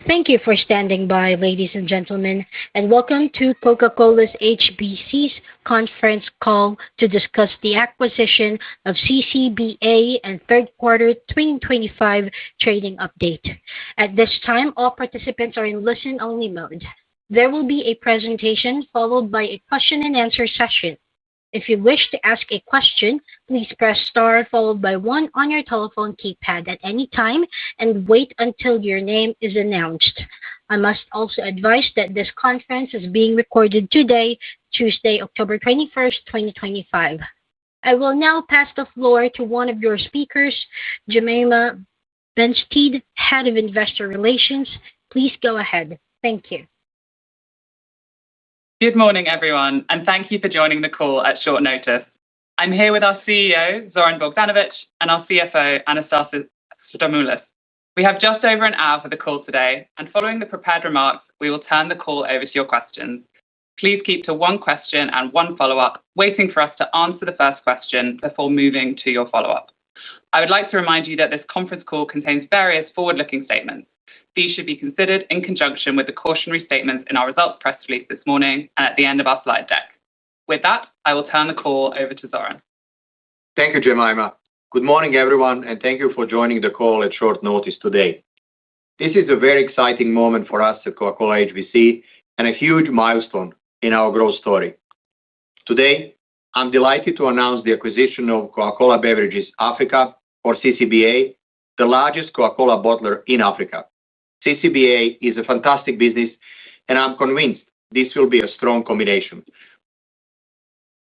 Thank you for standing by, ladies and gentlemen, and welcome to Coca-Cola HBC's conference call to discuss the acquisition of CCBA and third quarter 2025 trading update. At this time, all participants are in listen-only mode. There will be a presentation followed by a question-and-answer session. If you wish to ask a question, please press star followed by one on your telephone keypad at any time and wait until your name is announced. I must also advise that this conference is being recorded today, Tuesday, October 21st, 2025. I will now pass the floor to one of your speakers, Jemima Benstead, Head of Investor Relations. Please go ahead. Thank you. Good morning, everyone, and thank you for joining the call at short notice. I'm here with our CEO, Zoran Bogdanovic, and our CFO, Anastasis Stamoulis. We have just over an hour for the call today, and following the prepared remarks, we will turn the call over to your questions. Please keep to one question and one follow-up, waiting for us to answer the first question before moving to your follow-up. I would like to remind you that this conference call contains various forward-looking statements. These should be considered in conjunction with the cautionary statements in our results press release this morning and at the end of our slide deck. With that, I will turn the call over to Zoran. Thank you, Jemima. Good morning, everyone, and thank you for joining the call at short notice today. This is a very exciting moment for us at Coca-Cola HBC and a huge milestone in our growth story. Today, I'm delighted to announce the acquisition of Coca-Cola Beverages Africa, or CCBA, the largest Coca-Cola bottler in Africa. CCBA is a fantastic business, and I'm convinced this will be a strong combination.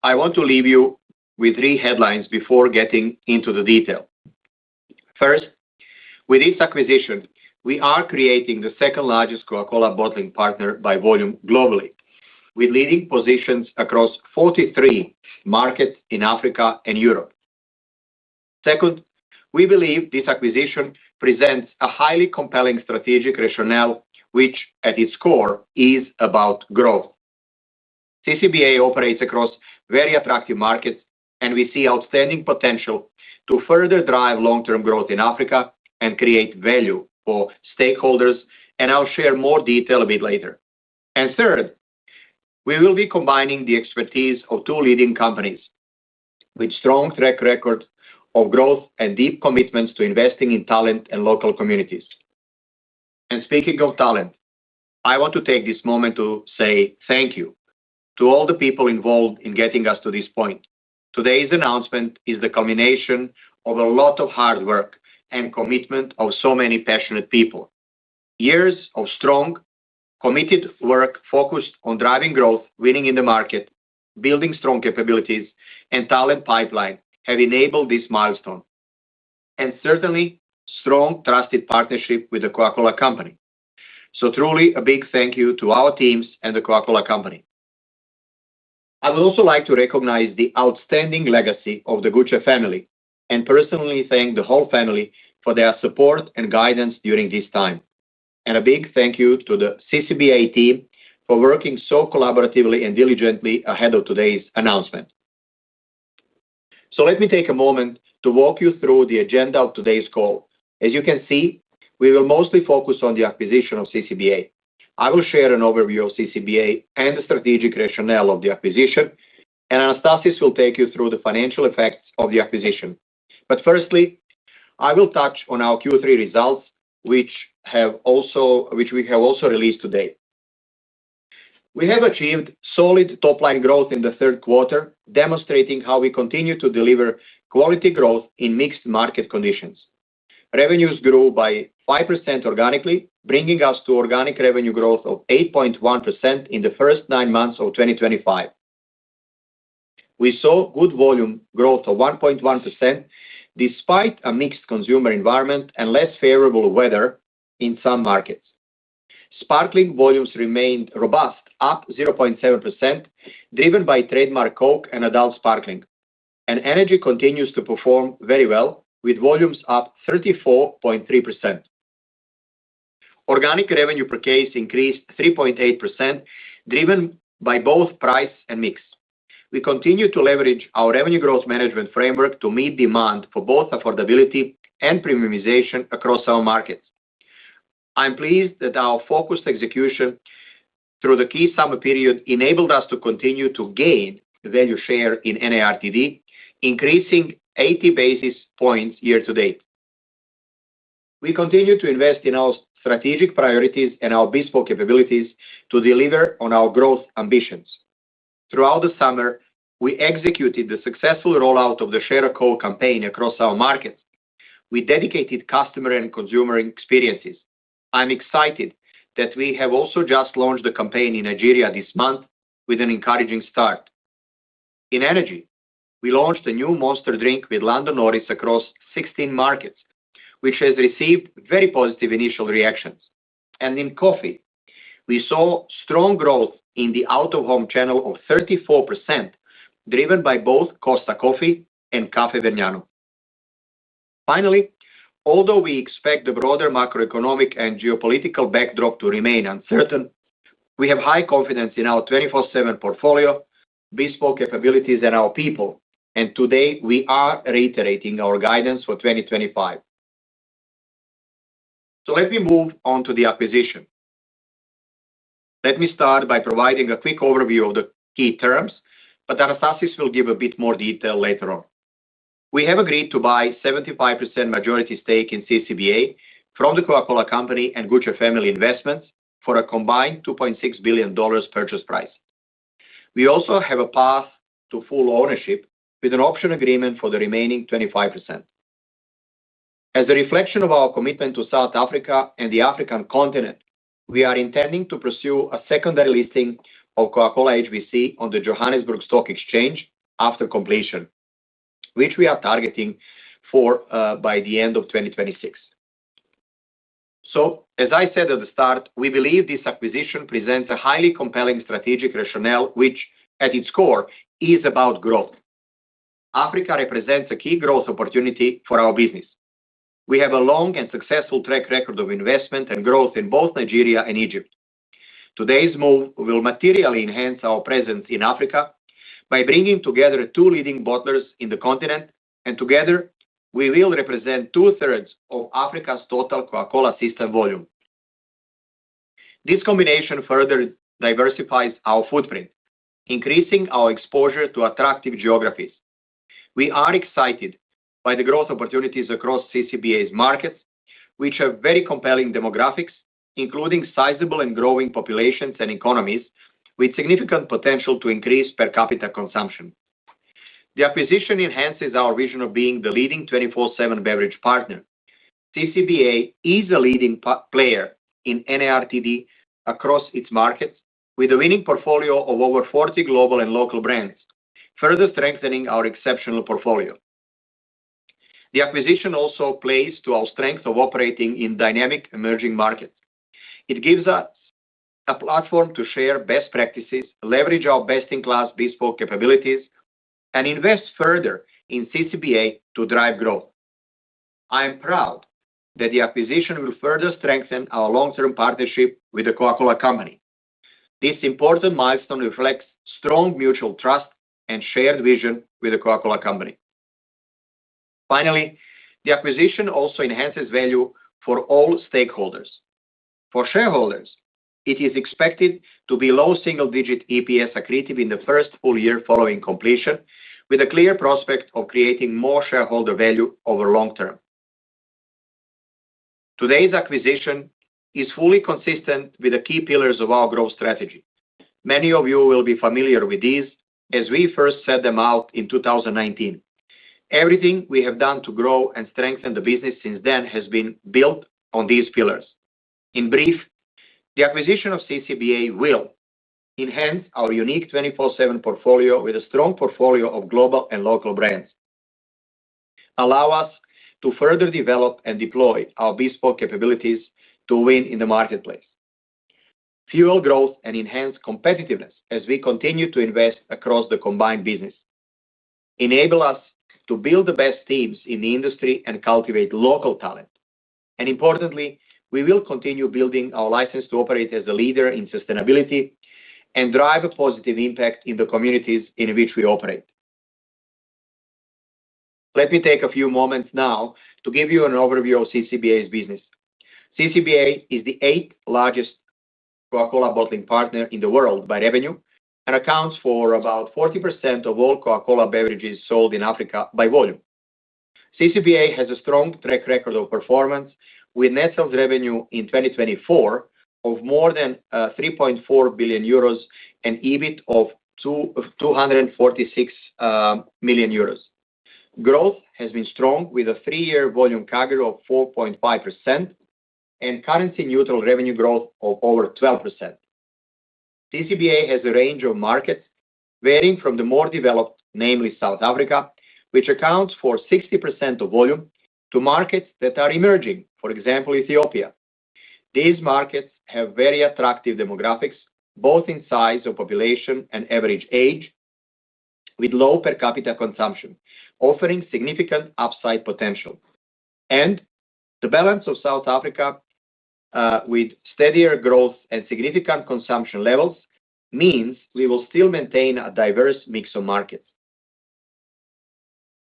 I want to leave you with three headlines before getting into the detail. First, with this acquisition, we are creating the second largest Coca-Cola bottling partner by volume globally, with leading positions across 43 markets in Africa and Europe. Second, we believe this acquisition presents a highly compelling strategic rationale, which at its core is about growth. CCBA operates across very attractive markets, and we see outstanding potential to further drive long-term growth in Africa and create value for stakeholders, and I'll share more detail a bit later. And third, we will be combining the expertise of two leading companies with strong track records of growth and deep commitments to investing in talent and local communities. And speaking of talent, I want to take this moment to say thank you to all the people involved in getting us to this point. Today's announcement is the culmination of a lot of hard work and commitment of so many passionate people. Years of strong, committed work focused on driving growth, winning in the market, building strong capabilities, and talent pipeline have enabled this milestone, and certainly strong, trusted partnership with the Coca-Cola Company. So truly a big thank you to our teams and the Coca-Cola Company. I would also like to recognize the outstanding legacy of the Gucci family and personally thank the whole family for their support and guidance during this time. And a big thank you to the CCBA team for working so collaboratively and diligently ahead of today's announcement. So let me take a moment to walk you through the agenda of today's call. As you can see, we will mostly focus on the acquisition of CCBA. I will share an overview of CCBA and the strategic rationale of the acquisition, and Anastasis will take you through the financial effects of the acquisition. But firstly, I will touch on our Q3 results, which we have also released today. We have achieved solid top-line growth in the third quarter, demonstrating how we continue to deliver quality growth in mixed market conditions. Revenues grew by 5% organically, bringing us to organic revenue growth of 8.1% in the first 9 months of 2025. We saw good volume growth of 1.1% despite a mixed consumer environment and less favorable weather in some markets. Sparkling volumes remained robust, up 0.7%, driven by trademark Coke and adult sparkling. And energy continues to perform very well, with volumes up 34.3%. Organic revenue per case increased 3.8%, driven by both price and mix. We continue to leverage our revenue growth management framework to meet demand for both affordability and premiumization across our markets. I'm pleased that our focused execution through the key summer period enabled us to continue to gain value share in NARTD, increasing 80 basis points year to date. We continue to invest in our strategic priorities and our bespoke capabilities to deliver on our growth ambitions. Throughout the summer, we executed the successful rollout of the Share a Coke campaign across our markets with dedicated customer and consumer experiences. I'm excited that we have also just launched the campaign in Nigeria this month with an encouraging start. In energy, we launched a new Monster drink with Lando Norris across 16 markets, which has received very positive initial reactions. And in coffee, we saw strong growth in the out-of-home channel of 34%, driven by both Costa Coffee and Caffè Vergnano. Finally, although we expect the broader macroeconomic and geopolitical backdrop to remain uncertain, we have high confidence in our 24/7 portfolio, bespoke capabilities, and our people, and today we are reiterating our guidance for 2025. So let me move on to the acquisition. Let me start by providing a quick overview of the key terms, but Anastasis will give a bit more detail later on. We have agreed to buy 75% majority stake in CCBA from the Coca-Cola Company and Gucci Family Investments for a combined $2.6 billion purchase price. We also have a path to full ownership with an option agreement for the remaining 25%. As a reflection of our commitment to South Africa and the African continent, we are intending to pursue a secondary listing of Coca-Cola HBC on the Johannesburg Stock Exchange after completion, which we are targeting for by the end of 2026. So, as I said at the start, we believe this acquisition presents a highly compelling strategic rationale, which, at its core, is about growth. Africa represents a key growth opportunity for our business. We have a long and successful track record of investment and growth in both Nigeria and Egypt. Today's move will materially enhance our presence in Africa by bringing together two leading bottlers in the continent, and together we will represent 2/3 of Africa's total Coca-Cola system volume. This combination further diversifies our footprint, increasing our exposure to attractive geographies. We are excited by the growth opportunities across CCBA's markets, which have very compelling demographics, including sizable and growing populations and economies with significant potential to increase per capita consumption. The acquisition enhances our vision of being the leading 24/7 beverage partner. CCBA is a leading player in NARTD across its markets, with a winning portfolio of over 40 global and local brands, further strengthening our exceptional portfolio. The acquisition also plays to our strength of operating in dynamic emerging markets. It gives us a platform to share best practices, leverage our best-in-class bespoke capabilities, and invest further in CCBA to drive growth. I am proud that the acquisition will further strengthen our long-term partnership with the Coca-Cola Company. This important milestone reflects strong mutual trust and shared vision with the Coca-Cola Company. Finally, the acquisition also enhances value for all stakeholders. For shareholders, it is expected to be low single-digit EPS accretive in the first full year following completion, with a clear prospect of creating more shareholder value over long term. Today's acquisition is fully consistent with the key pillars of our growth strategy. Many of you will be familiar with these, as we first set them out in 2019. Everything we have done to grow and strengthen the business since then has been built on these pillars. In brief, the acquisition of CCBA will enhance our unique 24/7 portfolio with a strong portfolio of global and local brands, allow us to further develop and deploy our bespoke capabilities to win in the marketplace, fuel growth and enhance competitiveness as we continue to invest across the combined business, enable us to build the best teams in the industry and cultivate local talent, and importantly, we will continue building our license to operate as a leader in sustainability and drive a positive impact in the communities in which we operate. Let me take a few moments now to give you an overview of CCBA's business. CCBA is the 8th largest Coca-Cola bottling partner in the world by revenue and accounts for about 40% of all Coca-Cola beverages sold in Africa by volume. CCBA has a strong track record of performance with net sales revenue in 2024 of more than 3.4 billion euros and EBIT of 246 million euros. Growth has been strong with a 3-year volume CAGR of 4.5% and currency-neutral revenue growth of over 12%. CCBA has a range of markets varying from the more developed, namely South Africa, which accounts for 60% of volume, to markets that are emerging, for example, Ethiopia. These markets have very attractive demographics, both in size of population and average age, with low per capita consumption, offering significant upside potential. And the balance of South Africa with steadier growth and significant consumption levels means we will still maintain a diverse mix of markets.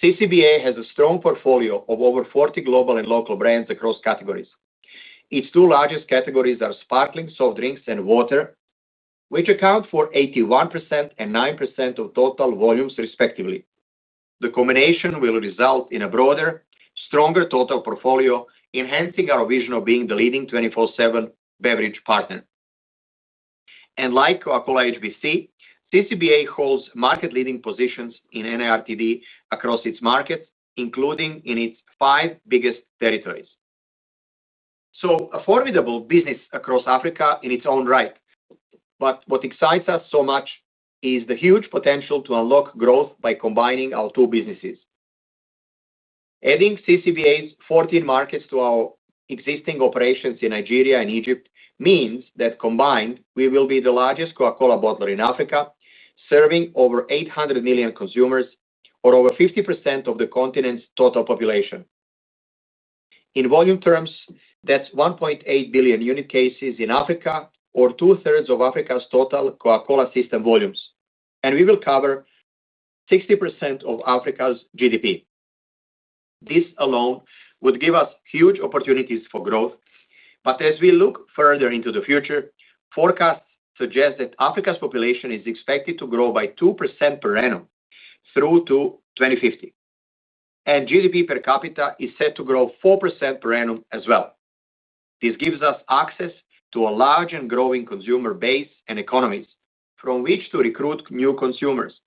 CCBA has a strong portfolio of over 40 global and local brands across categories. Its 2 largest categories are sparkling soft drinks and water, which account for 81% and 9% of total volumes respectively. The combination will result in a broader, stronger total portfolio, enhancing our vision of being the leading 24/7 beverage partner. And like Coca-Cola HBC, CCBA holds market-leading positions in NARTD across its markets, including in its 5 biggest territories. So a formidable business across Africa in its own right. But what excites us so much is the huge potential to unlock growth by combining our 2 businesses. Adding CCBA's 14 markets to our existing operations in Nigeria and Egypt means that combined, we will be the largest Coca-Cola bottler in Africa, serving over 800 million consumers, or over 50% of the continent's total population. In volume terms, that's 1.8 billion unit cases in Africa, or 2/3 of Africa's total Coca-Cola system volumes. And we will cover 60% of Africa's GDP. This alone would give us huge opportunities for growth. But as we look further into the future, forecasts suggest that Africa's population is expected to grow by 2% per annum through to 2050. And GDP per capita is set to grow 4% per annum as well. This gives us access to a large and growing consumer base and economies from which to recruit new consumers.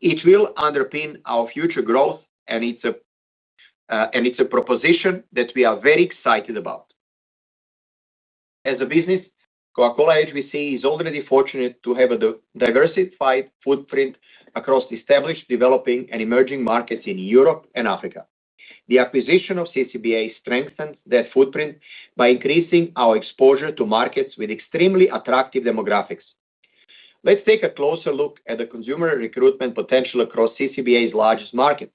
It will underpin our future growth, and it's a proposition that we are very excited about. As a business, Coca-Cola HBC is already fortunate to have a diversified footprint across established, developing, and emerging markets in Europe and Africa. The acquisition of CCBA strengthens that footprint by increasing our exposure to markets with extremely attractive demographics. Let's take a closer look at the consumer recruitment potential across CCBA's largest markets.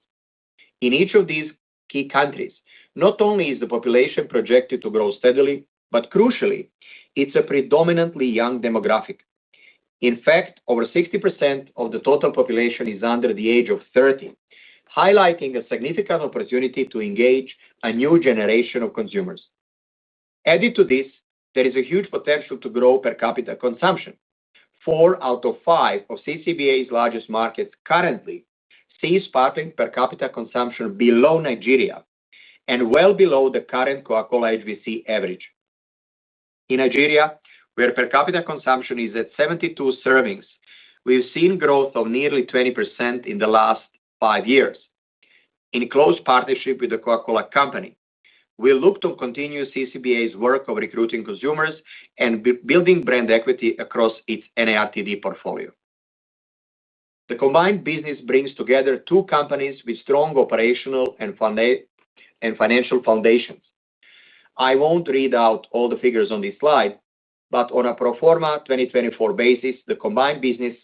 In each of these key countries, not only is the population projected to grow steadily, but crucially, it's a predominantly young demographic. In fact, over 60% of the total population is under the age of 30, highlighting a significant opportunity to engage a new generation of consumers. Added to this, there is a huge potential to grow per capita consumption. 4 out of 5 of CCBA's largest markets currently see sparkling per capita consumption below Nigeria and well below the current Coca-Cola HBC average. In Nigeria, where per capita consumption is at 72 servings, we've seen growth of nearly 20% in the last 5 years. In close partnership with the Coca-Cola Company, we'll look to continue CCBA's work of recruiting consumers and building brand equity across its NARTD portfolio. The combined business brings together 2 companies with strong operational and financial foundations. I won't read out all the figures on this slide, but on a pro forma 2024 basis, the combined business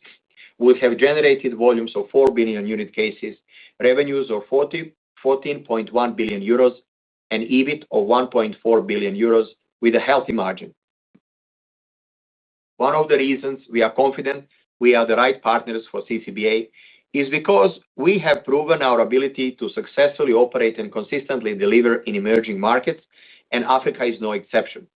would have generated volumes of 4 billion unit cases, revenues of 14.1 billion euros, and EBIT of 1.4 billion euros with a healthy margin. One of the reasons we are confident we are the right partners for CCBA is because we have proven our ability to successfully operate and consistently deliver in emerging markets and Africa is no exception.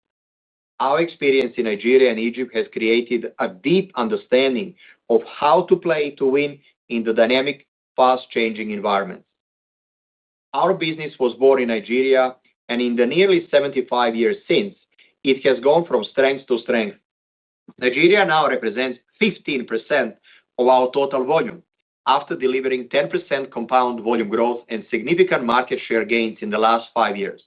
Our experience in Nigeria and Egypt has created a deep understanding of how to play to win in the dynamic, fast-changing environments. Our business was born in Nigeria, and in the nearly 75 years since, it has gone from strength to strength. Nigeria now represents 15% of our total volume, after delivering 10% compound volume growth and significant market share gains in the last 5 years.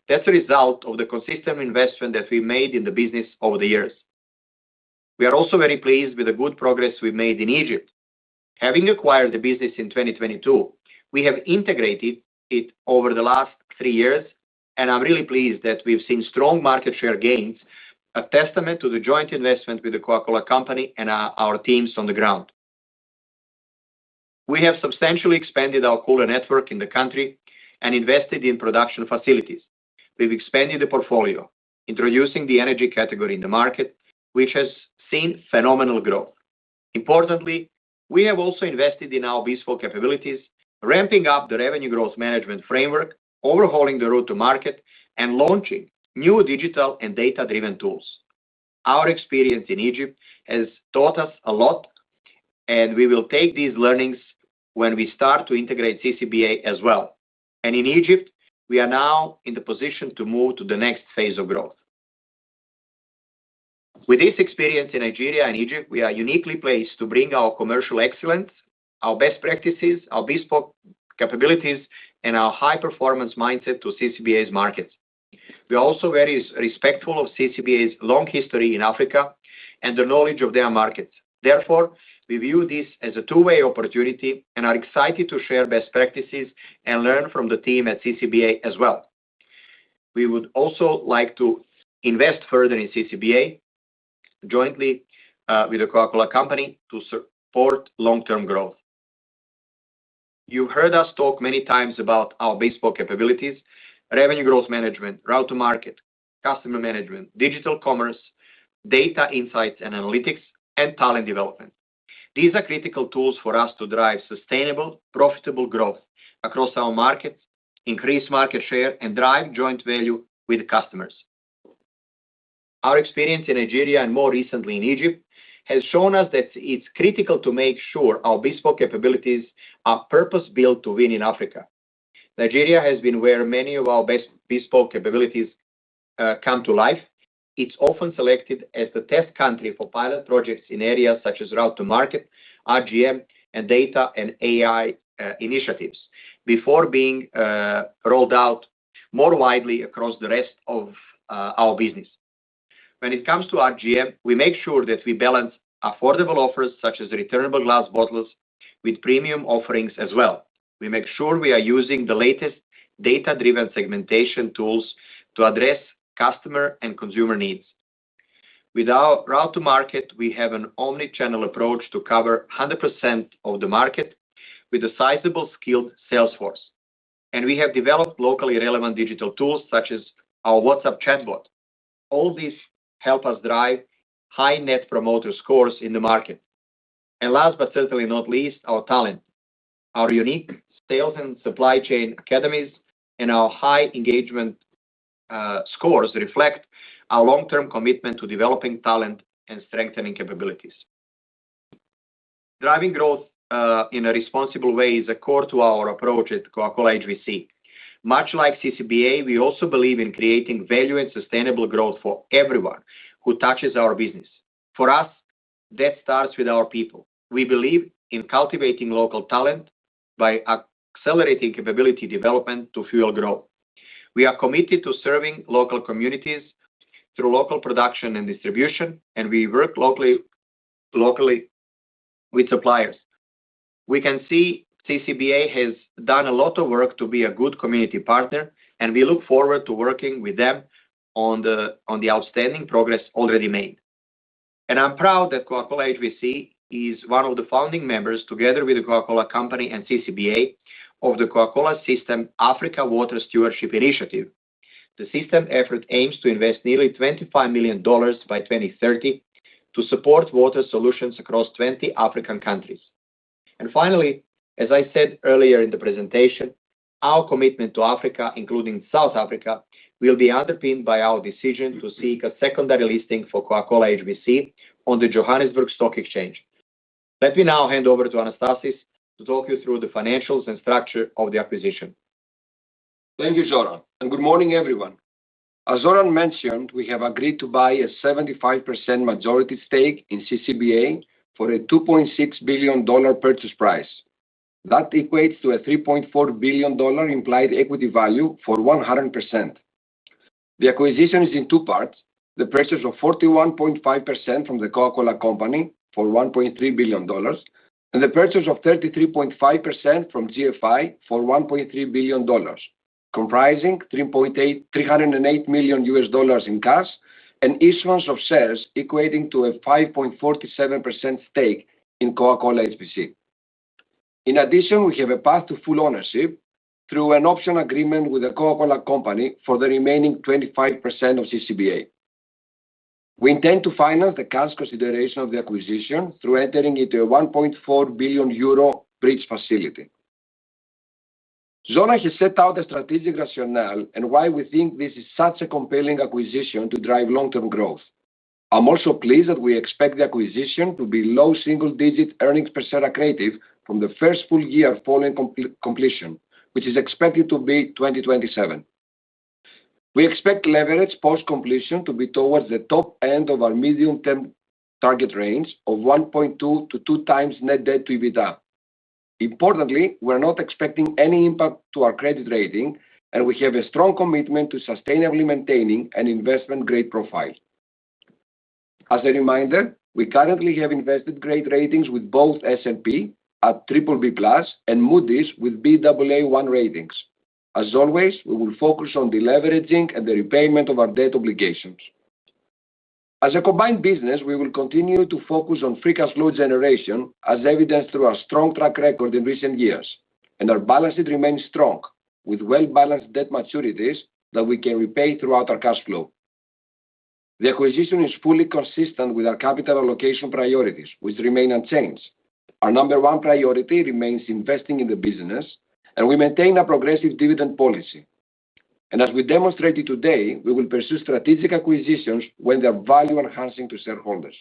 That's a result of the consistent investment that we made in the business over the years. We are also very pleased with the good progress we made in Egypt. Having acquired the business in 2022, we have integrated it over the last 3 years, and I'm really pleased that we've seen strong market share gains, a testament to the joint investment with the Coca-Cola Company and our teams on the ground. We have substantially expanded our cooler network in the country and invested in production facilities. We've expanded the portfolio, introducing the energy category in the market, which has seen phenomenal growth. Importantly, we have also invested in our bespoke capabilities, ramping up the revenue growth management framework, overhauling the route to market, and launching new digital and data-driven tools. Our experience in Egypt has taught us a lot, and we will take these learnings when we start to integrate CCBA as well. And in Egypt, we are now in the position to move to the next phase of growth. With this experience in Nigeria and Egypt, we are uniquely placed to bring our commercial excellence, our best practices, our bespoke capabilities, and our high-performance mindset to CCBA's markets. We are also very respectful of CCBA's long history in Africa and the knowledge of their markets. Therefore, we view this as a two-way opportunity and are excited to share best practices and learn from the team at CCBA as well. We would also like to invest further in CCBA jointly with the Coca-Cola Company to support long-term growth. You've heard us talk many times about our bespoke capabilities, revenue growth management, route to market, customer management, digital commerce, data insights and analytics, and talent development. These are critical tools for us to drive sustainable, profitable growth across our markets, increase market share, and drive joint value with customers. Our experience in Nigeria and more recently in Egypt has shown us that it's critical to make sure our bespoke capabilities are purpose-built to win in Africa. Nigeria has been where many of our best bespoke capabilities come to life. It's often selected as the test country for pilot projects in areas such as route to market, RGM, and data and AI initiatives before being rolled out more widely across the rest of our business. When it comes to RGM, we make sure that we balance affordable offers such as returnable glass bottles with premium offerings as well. We make sure we are using the latest data-driven segmentation tools to address customer and consumer needs. With our route to market, we have an omni-channel approach to cover 100% of the market with a sizable skilled sales force. And we have developed locally relevant digital tools such as our WhatsApp chatbot. All these help us drive high net promoter scores in the market. And last but certainly not least, our talent. Our unique sales and supply chain academies and our high engagement scores reflect our long-term commitment to developing talent and strengthening capabilities. Driving growth in a responsible way is a core to our approach at Coca-Cola HBC. Much like CCBA, we also believe in creating value and sustainable growth for everyone who touches our business. For us, that starts with our people. We believe in cultivating local talent by accelerating capability development to fuel growth. We are committed to serving local communities through local production and distribution, and we work locally with suppliers. We can see CCBA has done a lot of work to be a good community partner, and we look forward to working with them on the outstanding progress already made. And I'm proud that Coca-Cola HBC is one of the founding members, together with the Coca-Cola Company and CCBA, of the Coca-Cola System Africa Water Stewardship Initiative. The system effort aims to invest nearly $25 million by 2030 to support water solutions across 20 African countries. And finally, as I said earlier in the presentation, our commitment to Africa, including South Africa, will be underpinned by our decision to seek a secondary listing for Coca-Cola HBC on the Johannesburg Stock Exchange. Let me now hand over to Anastasis to talk you through the financials and structure of the acquisition. Thank you, Zoran, and good morning, everyone. As Zoran mentioned, we have agreed to buy a 75% majority stake in CCBA for a $2.6 billion purchase price. That equates to a $3.4 billion implied equity value for 100%. The acquisition is in two parts: the purchase of 41.5% from the Coca-Cola Company for $1.3 billion, and the purchase of 33.5% from GFI for $1.3 billion, comprising $308 million in cash and issuance of shares equating to a 5.47% stake in Coca-Cola HBC. In addition, we have a path to full ownership through an option agreement with the Coca-Cola Company for the remaining 25% of CCBA. We intend to finance the cash consideration of the acquisition through entering into a 1.4 billion euro bridge facility. Zoran has set out the strategic rationale and why we think this is such a compelling acquisition to drive long-term growth. I'm also pleased that we expect the acquisition to be low single-digit earnings per share accretive from the first full year following completion, which is expected to be 2027. We expect leverage post-completion to be towards the top end of our medium-term target range of 1.2 to 2 times net debt to EBITDA. Importantly, we're not expecting any impact to our credit rating, and we have a strong commitment to sustainably maintaining an investment-grade profile. As a reminder, we currently have investment-grade ratings with both S&P at BBB+ and Moody's with Baa1 ratings. As always, we will focus on deleveraging and the repayment of our debt obligations. As a combined business, we will continue to focus on free cash flow generation, as evidenced through our strong track record in recent years, and our balance sheet remains strong, with well-balanced debt maturities that we can repay throughout our cash flow. The acquisition is fully consistent with our capital allocation priorities, which remain unchanged. Our number one priority remains investing in the business, and we maintain a progressive dividend policy. And as we demonstrated today, we will pursue strategic acquisitions when they are value-enhancing to shareholders.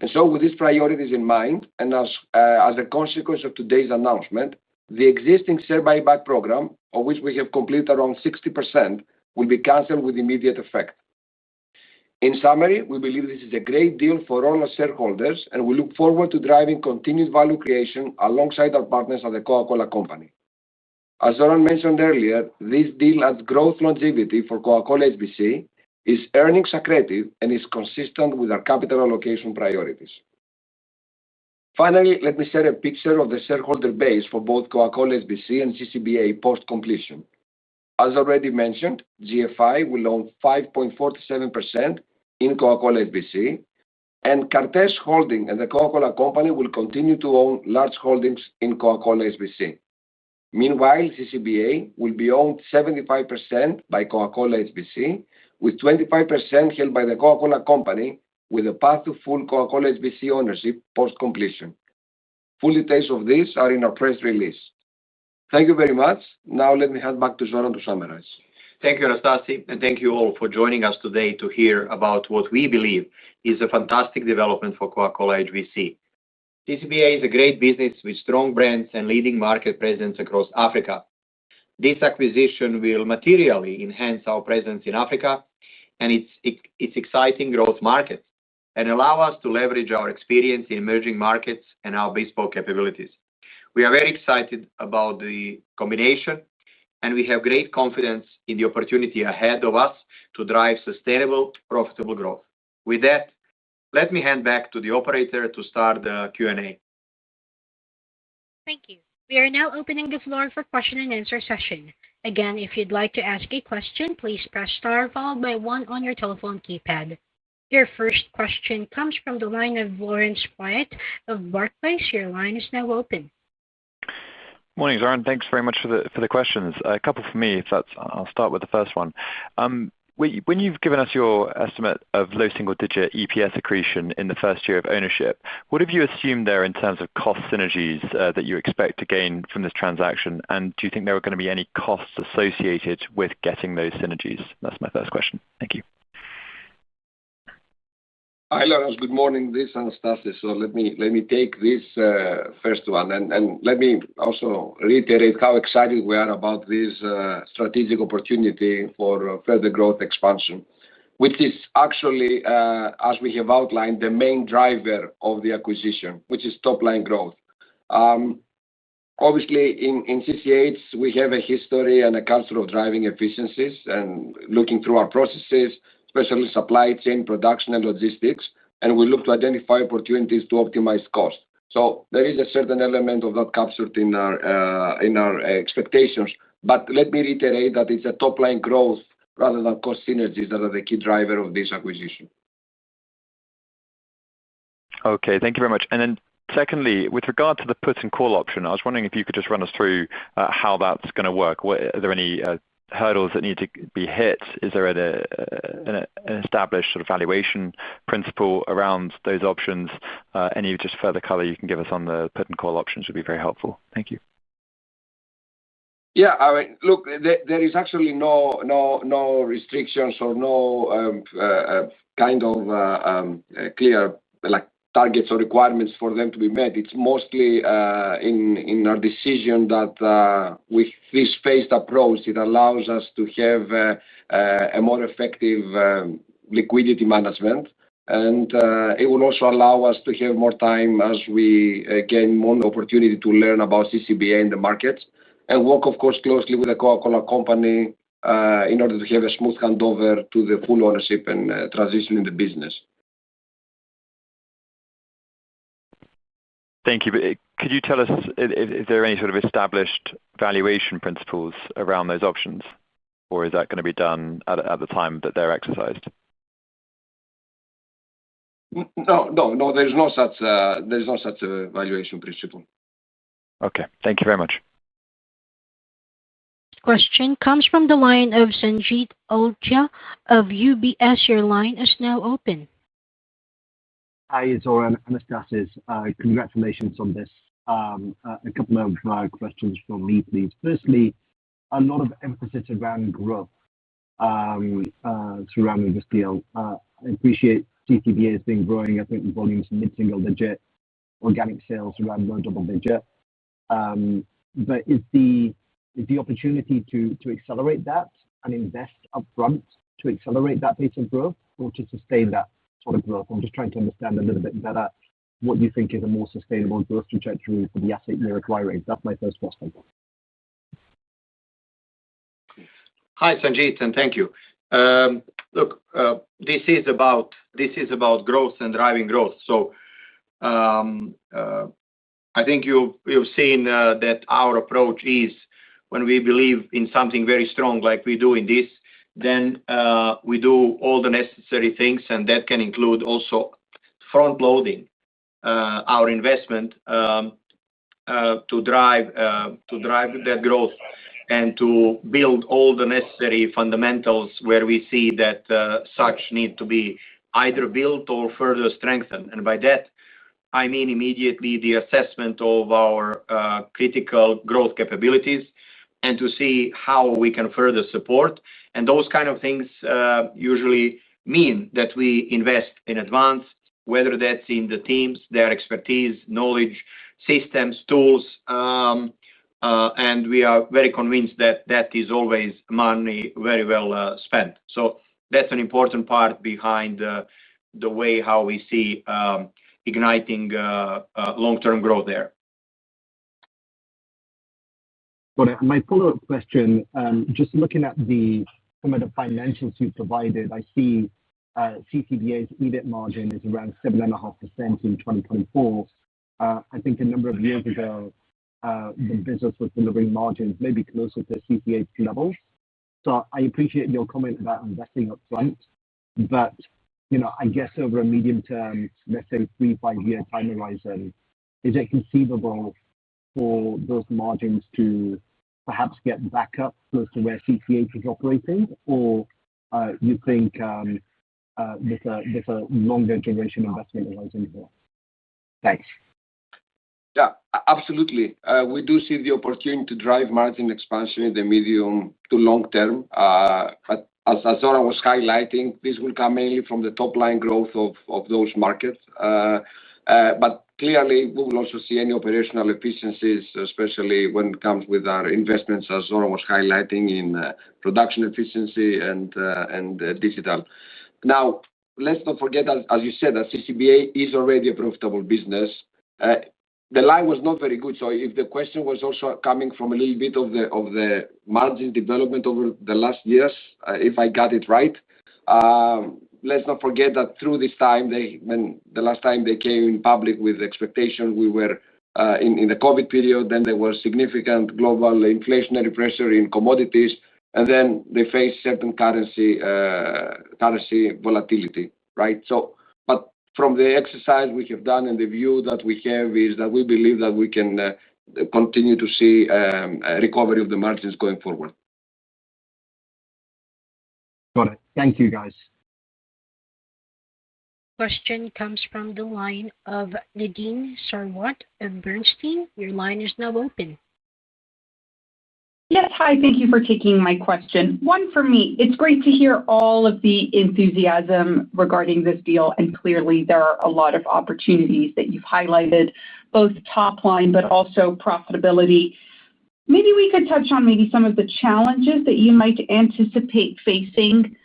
And so, with these priorities in mind, and as a consequence of today's announcement, the existing share buyback program, of which we have completed around 60%, will be cancelled with immediate effect. In summary, we believe this is a great deal for all our shareholders, and we look forward to driving continued value creation alongside our partners at the Coca-Cola Company. As Zoran mentioned earlier, this deal adds growth longevity for Coca-Cola HBC, is earnings accretive, and is consistent with our capital allocation priorities. Finally, let me share a picture of the shareholder base for both Coca-Cola HBC and CCBA post-completion. As already mentioned, GFI will own 5.47% in Coca-Cola HBC, and Cartes Holding and the Coca-Cola Company will continue to own large holdings in Coca-Cola HBC. Meanwhile, CCBA will be owned 75% by Coca-Cola HBC, with 25% held by the Coca-Cola Company, with a path to full Coca-Cola HBC ownership post-completion. Full details of this are in our press release. Thank you very much. Now let me hand back to Zoran to summarize. Thank you, Anastasis, and thank you all for joining us today to hear about what we believe is a fantastic development for Coca-Cola HBC. CCBA is a great business with strong brands and leading market presence across Africa. This acquisition will materially enhance our presence in Africa and its exciting growth markets, and allow us to leverage our experience in emerging markets and our bespoke capabilities. We are very excited about the combination, and we have great confidence in the opportunity ahead of us to drive sustainable, profitable growth. With that, let me hand back to the operator to start the Q&A. Thank you. We are now opening the floor for question and answer session. Again, if you'd like to ask a question, please press star followed by 1 on your telephone keypad. Your first question comes from the line of Lawrence Wyatt of Barclays. Your line is now open. Morning, Zoran. Thanks very much for the questions. A couple for me, I'll start with the first one. When you've given us your estimate of low single-digit EPS accretion in the first year of ownership, what have you assumed there in terms of cost synergies that you expect to gain from this transaction? And do you think there are going to be any costs associated with getting those synergies? That's my first question. Thank you. Hi, Lawrence. Good morning. This is Anastasis. So let me take this first one, and let me also reiterate how excited we are about this strategic opportunity for further growth expansion, which is actually, as we have outlined, the main driver of the acquisition, which is top-line growth. Obviously, in CCH, we have a history and a culture of driving efficiencies and looking through our processes, especially supply chain, production, and logistics, and we look to identify opportunities to optimize cost. So there is a certain element of that captured in our expectations. But let me reiterate that it's a top-line growth rather than cost synergies that are the key driver of this acquisition. Okay, thank you very much. And then secondly, with regard to the put and call option, I was wondering if you could just run us through how that's going to work. Are there any hurdles that need to be hit? Is there an established sort of valuation principle around those options? Any just further color you can give us on the put and call options would be very helpful. Thank you. Yeah, I mean, look, there is actually no restrictions or no kind of clear targets or requirements for them to be met. It's mostly in our decision that with this phased approach, it allows us to have a more effective liquidity management, and it will also allow us to have more time as we gain more opportunity to learn about CCBA in the markets and work, of course, closely with the Coca-Cola Company in order to have a smooth handover to the full ownership and transition in the business. Thank you. But could you tell us if there are any sort of established valuation principles around those options, or is that going to be done at the time that they're exercised? No. There's no such valuation principle. Okay. Thank you very much. Question comes from the line of Sanjeet Aujla of UBS. Your line is now open. Hi, Zoran, Anastasis. Congratulations on this. A couple of questions from me, please. Firstly, a lot of emphasis around growth surrounding this deal. I appreciate CCBA has been growing, I think, volumes mid-single digit, organic sales around low double digit. But is the opportunity to accelerate that and invest upfront to accelerate that pace of growth, or to sustain that sort of growth? I'm just trying to understand a little bit better what you think is a more sustainable growth trajectory for the asset you're acquiring. That's my first question. Hi, Sanjeet, and thank you. Look, this is about growth and driving growth. So I think you've seen that our approach is when we believe in something very strong like we do in this, then we do all the necessary things, and that can include also front-loading our investment to drive that growth and to build all the necessary fundamentals where we see that such need to be either built or further strengthened. And by that, I mean immediately the assessment of our critical growth capabilities and to see how we can further support. And those kind of things usually mean that we invest in advance, whether that's in the teams, their expertise, knowledge, systems, tools, and we are very convinced that that is always money very well spent. So that's an important part behind the way how we see igniting long-term growth there. Got it. My follow-up question, just looking at some of the financials you provided, I see CCBA's EBIT margin is around 7.5% in 2024. I think a number of years ago, the business was delivering margins maybe closer to CCH levels. So I appreciate your comment about investing up front, but I guess over a medium term, let's say 3-5 year time horizon, is it conceivable for those margins to perhaps get back up close to where CCH is operating, or you think there's a longer duration investment horizon here? Thanks. Yeah, absolutely. We do see the opportunity to drive margin expansion in the medium to long term. But as Zoran was highlighting, this will come mainly from the top line growth of those markets. But clearly, we will also see any operational efficiencies, especially when it comes with our investments, as Zoran was highlighting, in production efficiency and digital. Now, let's not forget, as you said, that CCBA is already a profitable business. The line was not very good, so if the question was also coming from a little bit of the margin development over the last years, if I got it right, let's not forget that through this time, when the last time they came in public with expectation, we were in the COVID period, then there was significant global inflationary pressure in commodities, and then they faced certain currency volatility, right? So, but from the exercise we have done and the view that we have is that we believe that we can continue to see a recovery of the margins going forward. Got it. Thank you, guys. Question comes from the line of Nadine Sarwat of Bernstein. Your line is now open. Yes, hi. Thank you for taking my question. One for me. It's great to hear all of the enthusiasm regarding this deal, and clearly there are a lot of opportunities that you've highlighted, both top line but also profitability. Maybe we could touch on maybe some of the challenges that you might anticipate facing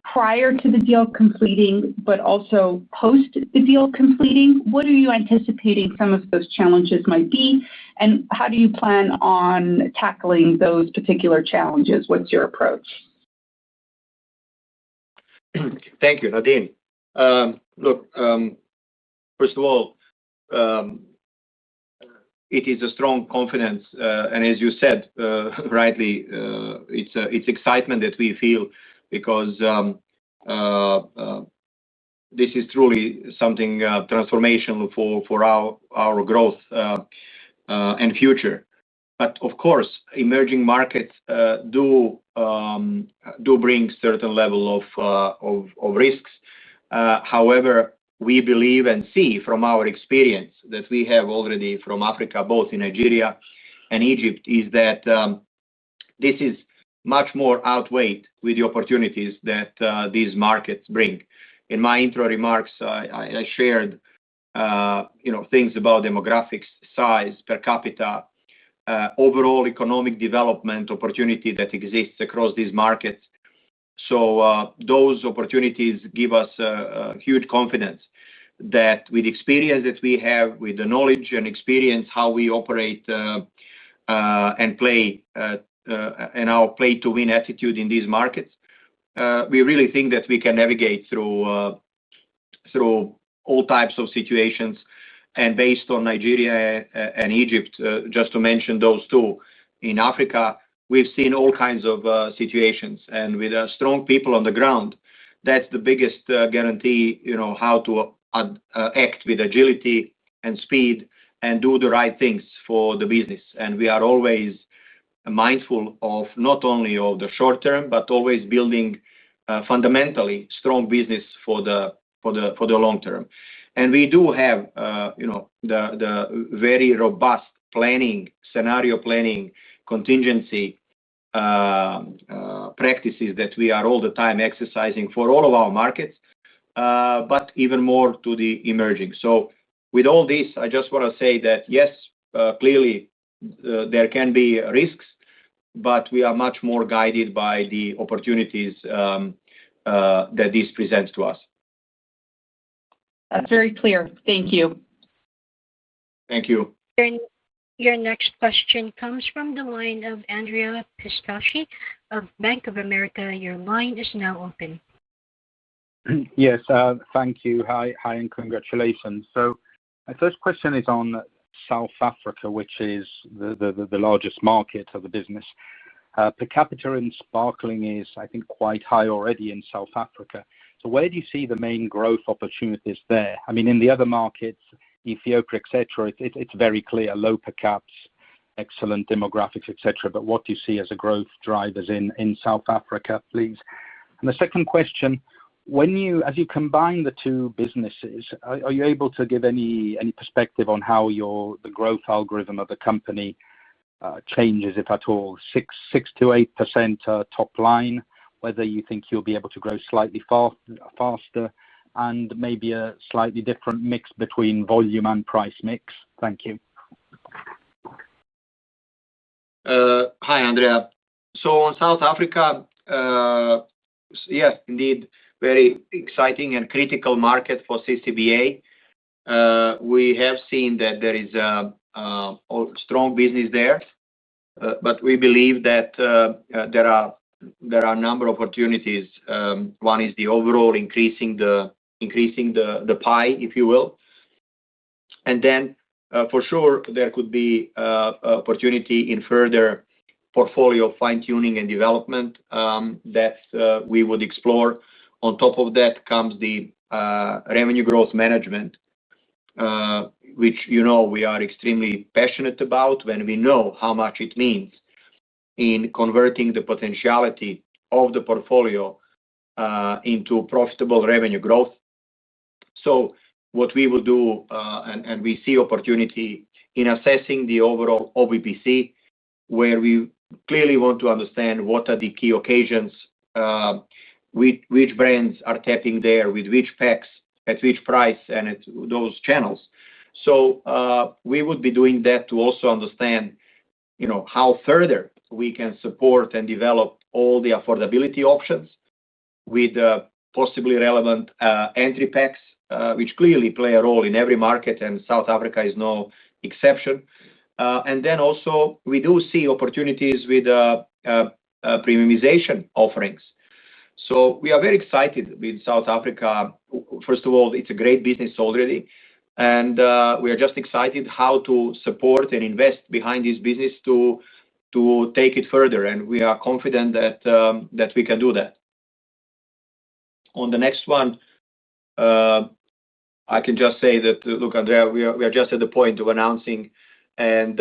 prior to the deal completing, but also post the deal completing. What are you anticipating some of those challenges might be, and how do you plan on tackling those particular challenges? What's your approach? Thank you, Nadine. Look, first of all, it is a strong confidence, and as you said rightly, it's excitement that we feel because this is truly something transformational for our growth and future. But of course, emerging markets do bring certain level of risks. However, we believe and see from our experience that we have already from Africa, both in Nigeria and Egypt, is that this is much more outweighed with the opportunities that these markets bring. In my intro remarks, I shared things about demographics, size, per capita, overall economic development opportunity that exists across these markets. So those opportunities give us huge confidence that with experience that we have, with the knowledge and experience how we operate and play and our play to win attitude in these markets, we really think that we can navigate through all types of situations. And based on Nigeria and Egypt, just to mention those two, in Africa, we've seen all kinds of situations, and with strong people on the ground, that's the biggest guarantee, how to act with agility and speed and do the right things for the business. And we are always mindful of not only of the short term, but always building fundamentally strong business for the long term. And we do have the very robust planning, scenario planning, contingency practices that we are all the time exercising for all of our markets, but even more to the emerging. So with all this, I just want to say that yes, clearly there can be risks, but we are much more guided by the opportunities that this presents to us. That's very clear. Thank you. Thank you. Your next question comes from the line of Andrea Pistacchi of Bank of America. Your line is now open. Yes, thank you. Hi, and congratulations. So my first question is on South Africa, which is the largest market of the business. Per capita in sparkling is, I think, quite high already in South Africa. So where do you see the main growth opportunities there? I mean, in the other markets, Ethiopia, etc., it's very clear, low per caps, excellent demographics, etc. But what do you see as a growth drivers in South Africa, please? And the second question, as you combine the two businesses, are you able to give any perspective on how the growth algorithm of the company changes, if at all? 6 to 8% top line, whether you think you'll be able to grow slightly faster, and maybe a slightly different mix between volume and price mix. Thank you. Hi, Andrea. So on South Africa, yes, indeed, very exciting and critical market for CCBA. We have seen that there is a strong business there, but we believe that there are a number of opportunities. One is the overall increasing the pie, if you will, and then for sure there could be opportunity in further portfolio fine-tuning and development that we would explore. On top of that comes the revenue growth management, which we are extremely passionate about when we know how much it means in converting the potentiality of the portfolio into profitable revenue growth. So what we will do, and we see opportunity in assessing the overall OBPC, where we clearly want to understand what are the key occasions, which brands are tapping there, with which packs, at which price, and at those channels. So we would be doing that to also understand, how further we can support and develop all the affordability options with possibly relevant entry packs, which clearly play a role in every market, and South Africa is no exception. And then also we do see opportunities with premiumization offerings. So we are very excited with South Africa. First of all, it's a great business already, and we are just excited how to support and invest behind this business to take it further, and we are confident that we can do that. On the next one, I can just say that, look, Andrea, we are just at the point of announcing, and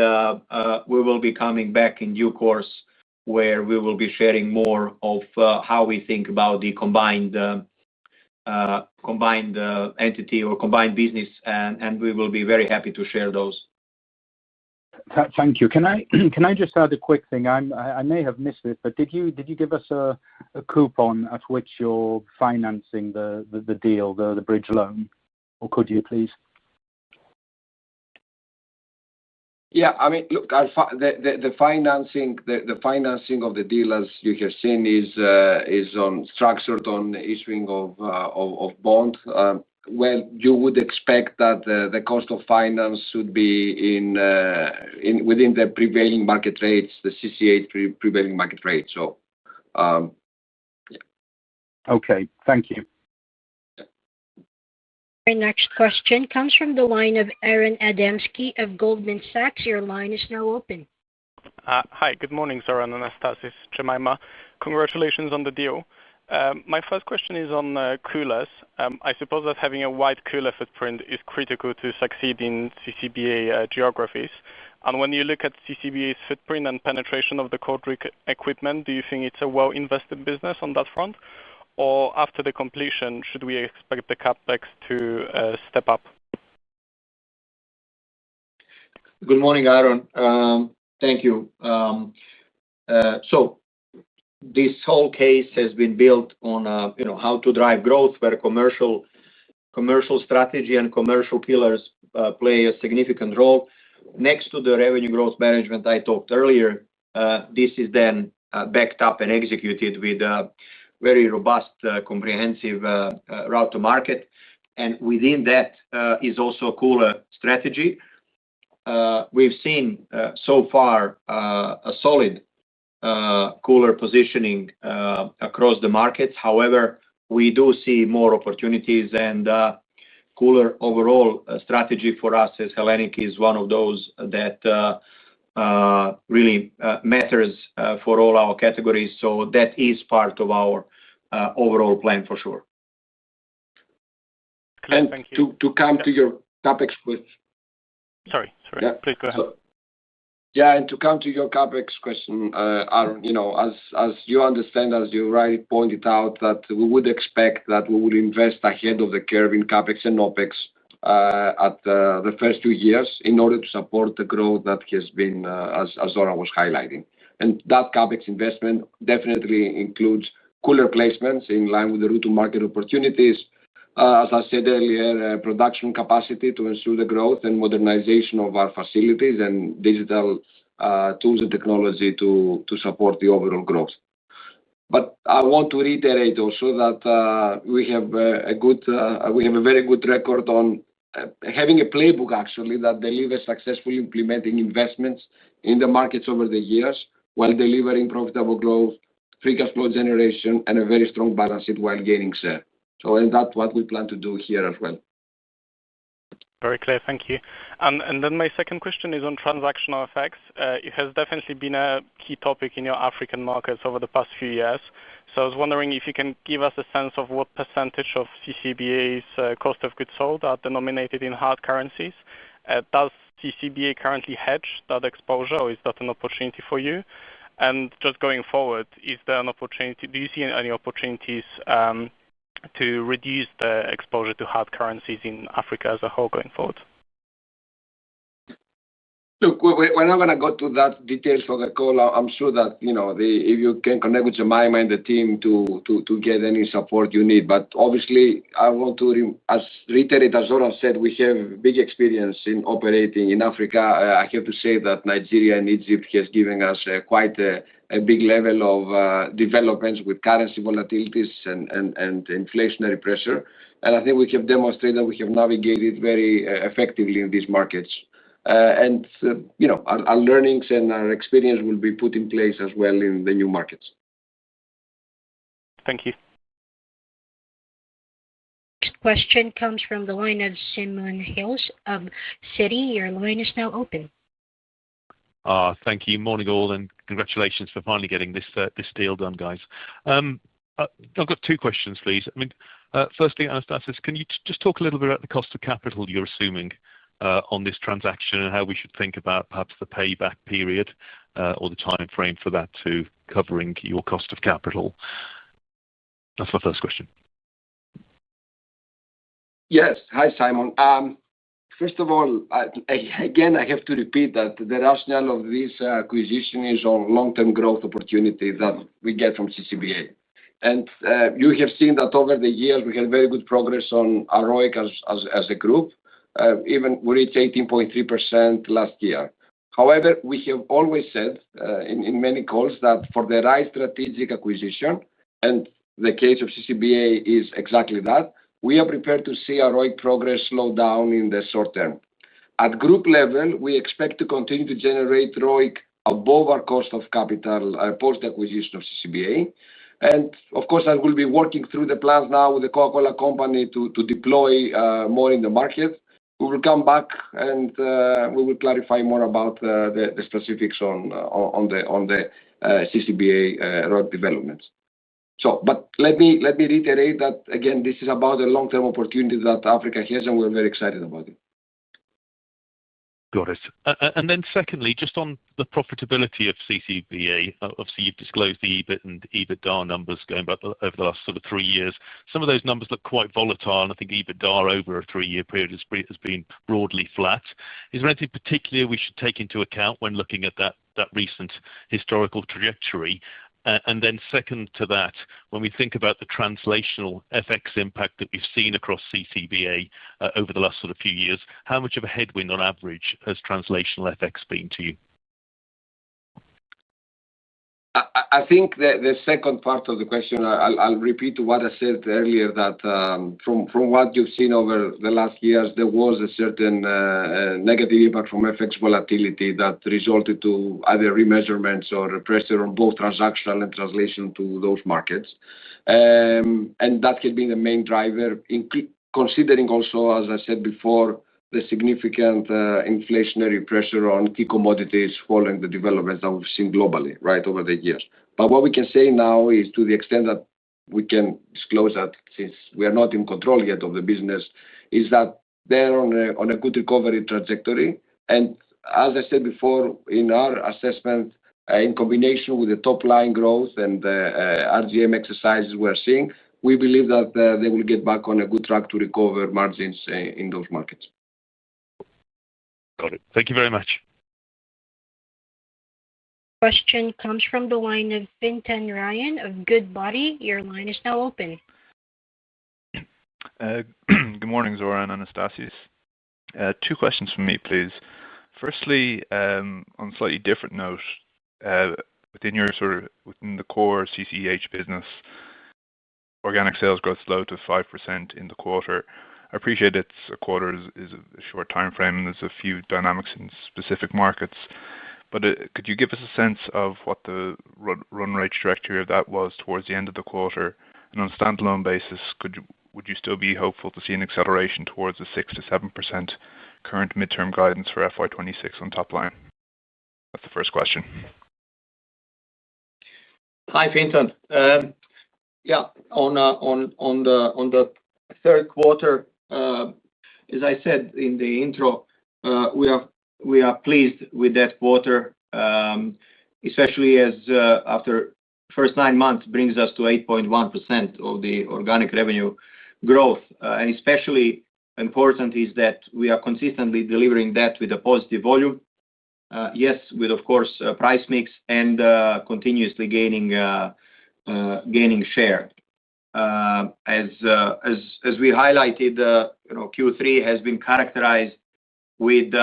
we will be coming back in due course, where we will be sharing more of how we think about the combined entity or combined business, and we will be very happy to share those. Thank you. Can I just add a quick thing? I may have missed it, but did you give us a coupon at which you're financing the deal, the bridge loan, or could you please? Yeah, I mean, look, the financing of the deal, as you have seen, is structured on issuing of bond. Well, you would expect that the cost of finance should be within the prevailing market rates, the CCH prevailing market rate. So, yeah. Okay, thank you. Our next question comes from the line of Aaron Adamski of Goldman Sachs. Your line is now open. Hi, good morning, Zoran, Anastasis, Jemima. Congratulations on the deal. My first question is on coolers. I suppose that having a wide cooler footprint is critical to succeed in CCBA geographies. And when you look at CCBA's footprint and penetration of the cold drink equipment, do you think it's a well-invested business on that front? Or after the completion, should we expect the CapEx to step up? Good morning, Aaron. Thank you. So this whole case has been built on how to drive growth, where commercial strategy and commercial pillars play a significant role. Next to the revenue growth management I talked earlier, this is then backed up and executed with a very robust, comprehensive route to market, and within that is also a cooler strategy. We've seen so far a solid cooler positioning across the markets. However, we do see more opportunities, and cooler overall strategy for us as Hellenic is one of those that really matters for all our categories. So that is part of our overall plan for sure. And Thank you. to come to your CapEx question. Sorry. Yeah. Please go ahead. Yeah, and to come to your CapEx question, Aaron, as you understand, as you rightly pointed out, that we would expect that we would invest ahead of the curve in CapEx and OpEx at the first 2 years in order to support the growth that has been, as Zoran was highlighting. And that CapEx investment definitely includes cooler placements in line with the route to market opportunities. As I said earlier, production capacity to ensure the growth and modernization of our facilities and digital tools and technology to support the overall growth. But I want to reiterate also that we have a very good record on having a playbook actually that delivers successfully implementing investments in the markets over the years while delivering profitable growth, free cash flow generation, and a very strong balance sheet while gaining share. And that's what we plan to do here as well. Very clear. Thank you. And then my second question is on transactional effects. It has definitely been a key topic in your African markets over the past few years. So I was wondering if you can give us a sense of what percentage of CCBA's cost of goods sold are denominated in hard currencies. Does CCBA currently hedge that exposure, or is that an opportunity for you? And just going forward, is there an opportunity? Do you see any opportunities to reduce the exposure to hard currencies in Africa as a whole going forward? Look, we're not going to go to that details for the call. I'm sure that if you can connect with Jemima and the team to get any support you need. But obviously, I want to reiterate, as Zoran said, we have big experience in operating in Africa. I have to say that Nigeria and Egypt has given us quite a big level of developments with currency volatilities and inflationary pressure. And I think we have demonstrated that we have navigated very effectively in these markets. Our learnings and our experience will be put in place as well in the new markets. Thank you. Next question comes from the line of Simon Hales of Citi. Your line is now open. Thank you. Morning all, and congratulations for finally getting this deal done, guys. I've got 2 questions, please. Firstly, Anastasis, can you just talk a little bit about the cost of capital you're assuming on this transaction and how we should think about perhaps the payback period or the time frame for that to covering your cost of capital? That's my first question. Yes. Hi, Simon. First of all, again, I have to repeat that the rationale of this acquisition is on long-term growth opportunity that we get from CCBA. And you have seen that over the years, we had very good progress on ROIC as a group. Even we reached 18.3% last year. However, we have always said in many calls that for the right strategic acquisition, and the case of CCBA is exactly that, we are prepared to see ROIC progress slow down in the short term. At group level, we expect to continue to generate ROIC above our cost of capital post-acquisition of CCBA. And of course, I will be working through the plans now with the Coca-Cola Company to deploy more in the market. We will come back and we will clarify more about the specifics on the CCBA ROIC developments. But let me reiterate that, again, this is about a long-term opportunity that Africa has, and we're very excited about it. Got it. And then secondly, just on the profitability of CCBA, obviously you've disclosed the EBIT and EBITDA numbers going back over the last sort of 3 years. Some of those numbers look quite volatile, and I think EBITDA over a 3-year period has been broadly flat. Is there anything particular we should take into account when looking at that recent historical trajectory? And then second to that, when we think about the translational FX impact that we've seen across CCBA over the last sort of few years, how much of a headwind on average has translational FX been to you? I think the second part of the question, I'll repeat what I said earlier, that from what you've seen over the last years, there was a certain negative impact from FX volatility that resulted to either remeasurements or pressure on both transactional and translation to those markets. And that has been the main driver, considering also, as I said before, the significant inflationary pressure on key commodities following the developments that we've seen globally, right, over the years. But what we can say now is, to the extent that we can disclose that, since we are not in control yet of the business, is that they're on a good recovery trajectory. And as I said before, in our assessment, in combination with the top line growth and the RGM exercises we're seeing, we believe that they will get back on a good track to recover margins in those markets. Got it. Thank you very much. Question comes from the line of Fintan Ryan of Goodbody. Your line is now open. Good morning, Zoran and Anastasis. Two questions from me, please. Firstly, on a slightly different note, within the core CCH business, organic sales growth slowed to 5% in the quarter. I appreciate a quarter is a short time frame and there's a few dynamics in specific markets. But could you give us a sense of what the run rate trajectory of that was towards the end of the quarter? And on a standalone basis, would you still be hopeful to see an acceleration towards the 6 to 7% current midterm guidance for FY26 on top line? That's the first question. Hi, Fintan. Yeah, on the third quarter, as I said in the intro, we are pleased with that quarter, especially as after first 9 months brings us to 8.1% of the organic revenue growth. And especially important is that we are consistently delivering that with a positive volume. Yes, with of course price mix and continuously gaining share. As we highlighted, Q3 has been characterized with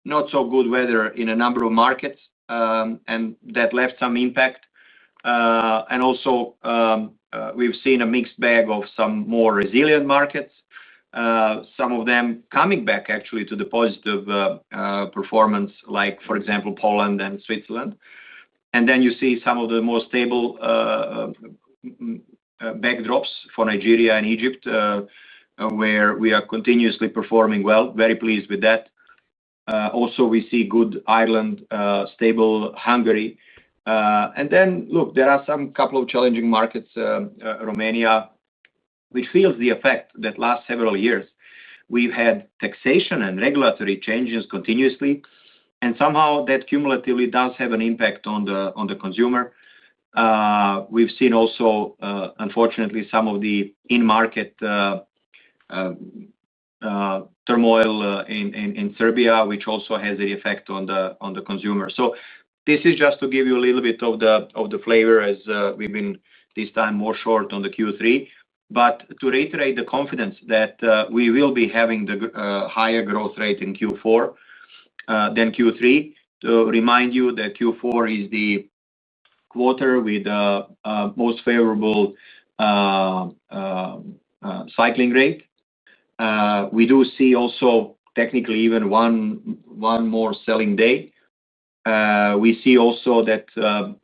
not so good weather in a number of markets, and that left some impact. And also we've seen a mixed bag of some more resilient markets, some of them coming back actually to the positive performance, like for example Poland and Switzerland. And then you see some of the more stable backdrops for Nigeria and Egypt, where we are continuously performing well. Very pleased with that. Also, we see good Ireland, stable Hungary. And then, look, there are some couple of challenging markets, Romania, which feels the effect that last several years we've had taxation and regulatory changes continuously. And somehow that cumulatively does have an impact on the consumer. We've seen also, unfortunately, some of the in-market turmoil in Serbia, which also has the effect on the consumer. So this is just to give you a little bit of the flavor, as we've been this time more short on the Q3. But to reiterate the confidence that we will be having the higher growth rate in Q4 than Q3. To remind you that Q4 is the quarter with most favorable cycling rate. We do see also technically even one more selling day. We see also that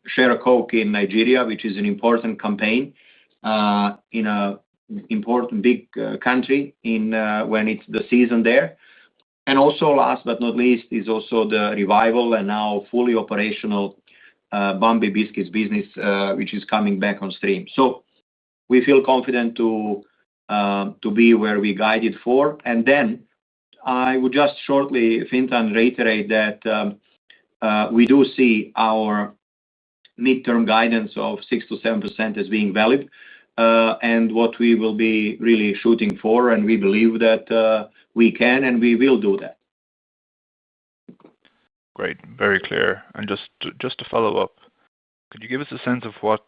Share a Coke in Nigeria, which is an important campaign in an important big country when it's the season there. And also last but not least is also the revival and now fully operational Bambi Biscuits business, which is coming back on stream. So we feel confident to be where we guided for. And then I would just shortly, Fintan, reiterate that we do see our midterm guidance of 6 to 7% as being valid, and what we will be really shooting for, and we believe that we can and we will do that. Great, very clear. And just to follow up, could you give us a sense of what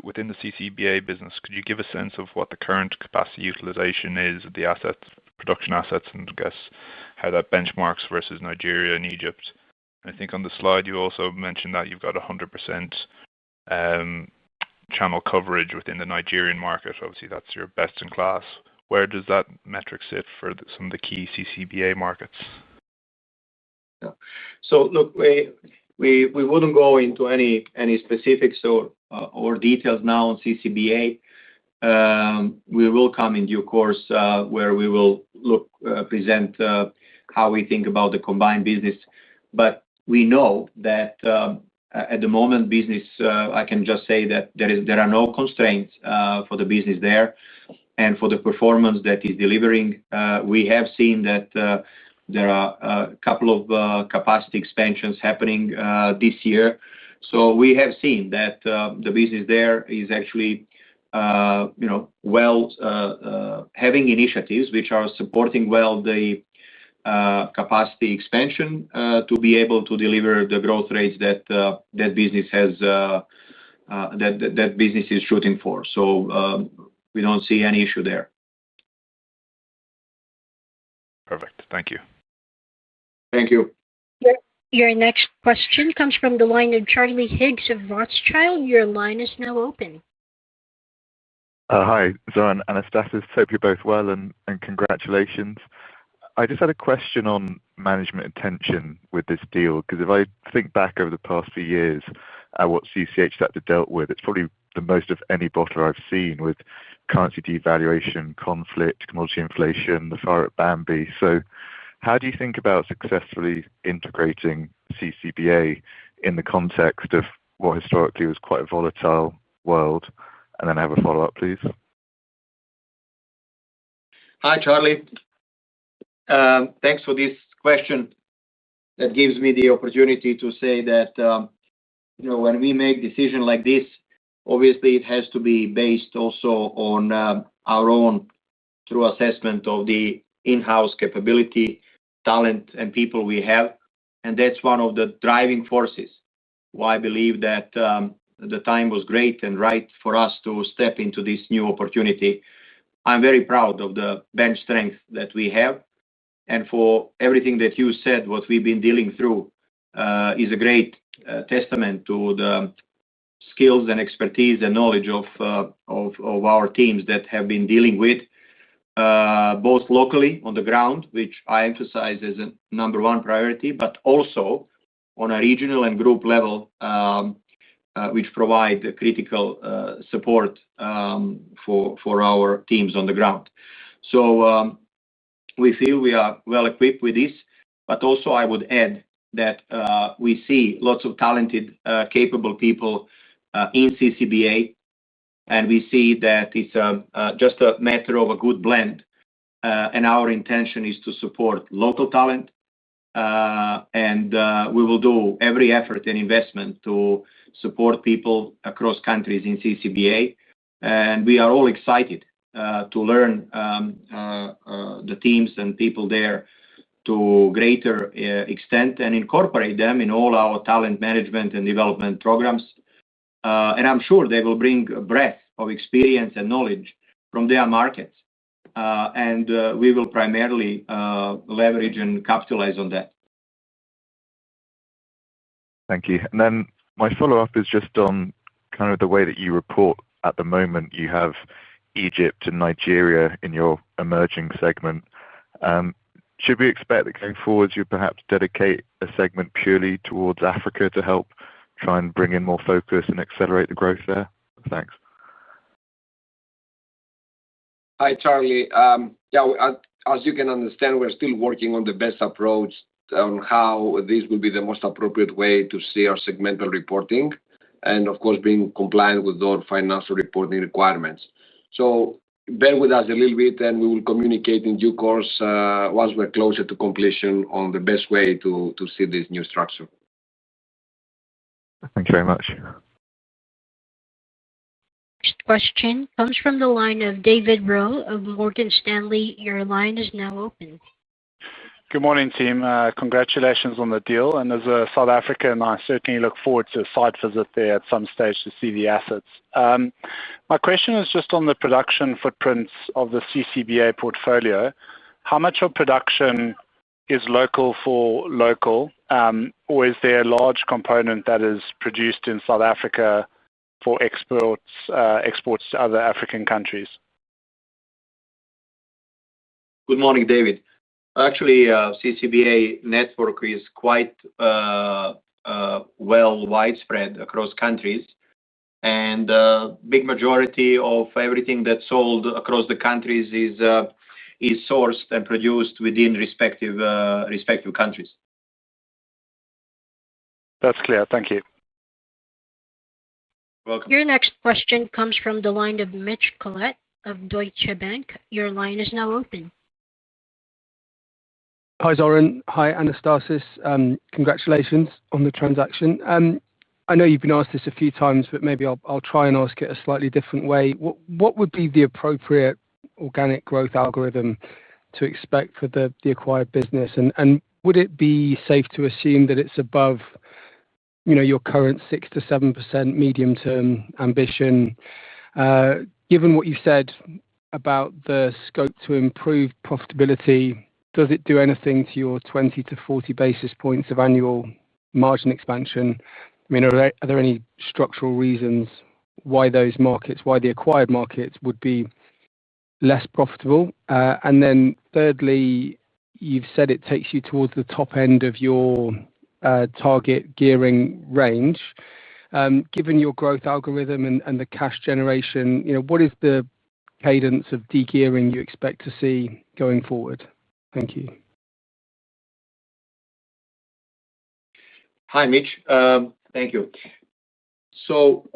within the CCBA business, could you give a sense of what the current capacity utilization is of the assets, production assets, and I guess how that benchmarks versus Nigeria and Egypt? I think on the slide you also mentioned that you've got 100% channel coverage within the Nigerian market. Obviously, that's your best in class. Where does that metric sit for some of the key CCBA markets? Yeah. So look, we wouldn't go into any specifics or details now on CCBA. We will come in due course where we will present how we think about the combined business. But we know that at the moment business, I can just say that there are no constraints for the business there and for the performance that is delivering. We have seen that There are a couple of capacity expansions happening this year. So we have seen that the business there is actually having initiatives which are supporting well the capacity expansion to be able to deliver the growth rates that that business has that business is shooting for. So we don't see any issue there. Perfect. Thank you. Thank you. Your next question comes from the line of Charlie Higgs of Rothschild. Your line is now open. Hi, Zoran, Anastasis. Hope you're both well and congratulations. I just had a question on management attention with this deal, because if I think back over the past few years at what CCH had to dealt with, it's probably the most of any bottler I've seen, with currency devaluation, conflict, commodity inflation, the fire at Bambi. So how do you think about successfully integrating CCBA in the context of what historically was quite a volatile world? And then I have a follow-up, please. Hi, Charlie. Thanks for this question. That gives me the opportunity to say that when we make decisions like this, obviously it has to be based also on our own true assessment of the in-house capability, talent, and people we have. And that's one of the driving forces why I believe that the time was great and right for us to step into this new opportunity. I'm very proud of the bench strength that we have. And for everything that you said, what we've been dealing through is a great testament to the skills and expertise and knowledge of our teams that have been dealing with both locally on the ground, which I emphasize as a number one priority, but also on a regional and group level, which provide critical support for our teams on the ground. So we feel we are well equipped with this, but also I would add that we see lots of talented, capable people in CCBA, and we see that it's just a matter of a good blend. And our intention is to support local talent, and we will do every effort and investment to support people across countries in CCBA. And we are all excited to learn the teams and people there to greater extent and incorporate them in all our talent management and development programs. And I'm sure they will bring a breadth of experience and knowledge from their markets. And we will primarily leverage and capitalize on that. Thank you. And then my follow-up is just on kind of the way that you report at the moment. You have Egypt and Nigeria in your emerging segment. Should we expect that going forward you perhaps dedicate a segment purely towards Africa to help try and bring in more focus and accelerate the growth there? Thanks. Hi, Charlie. As you can understand, we're still working on the best approach on how this will be the most appropriate way to see our segmental reporting, and of course being compliant with all financial reporting requirements. So bear with us a little bit, and we will communicate in due course once we're closer to completion on the best way to see this new structure. Thank you very much. Next question comes from the line of David Rowe of Morgan Stanley. Your line is now open. Good morning, team. Congratulations on the deal. And as a South African, I certainly look forward to a site visit there at some stage to see the assets. My question is just on the production footprints of the CCBA portfolio. How much of production is local for local, or is there a large component that is produced in South Africa for exports to other African countries? Good morning, David. Actually, CCBA network is quite well widespread across countries, and big majority of everything that's sold across the countries is sourced and produced within respective countries. That's clear. Thank you. Welcome. Your next question comes from the line of Mitch Collett of Deutsche Bank. Your line is now open. Hi, Zoran. Hi, Anastasis. Congratulations on the transaction. I know you've been asked this a few times, but maybe I'll try and ask it a slightly different way. What would be the appropriate organic growth algorithm to expect for the acquired business? And would it be safe to assume that it's above, your current 6 to 7% medium-term ambition? Given what you said about the scope to improve profitability, does it do anything to your 20 to 40 basis points of annual margin expansion? I mean, are there any structural reasons why those markets, why the acquired markets would be less profitable? And then thirdly, you've said it takes you towards the top end of your target gearing range. Given your growth algorithm and the cash generation, what is the cadence of de-gearing you expect to see going forward? Thank you. Hi, Mitch. Thank you. So,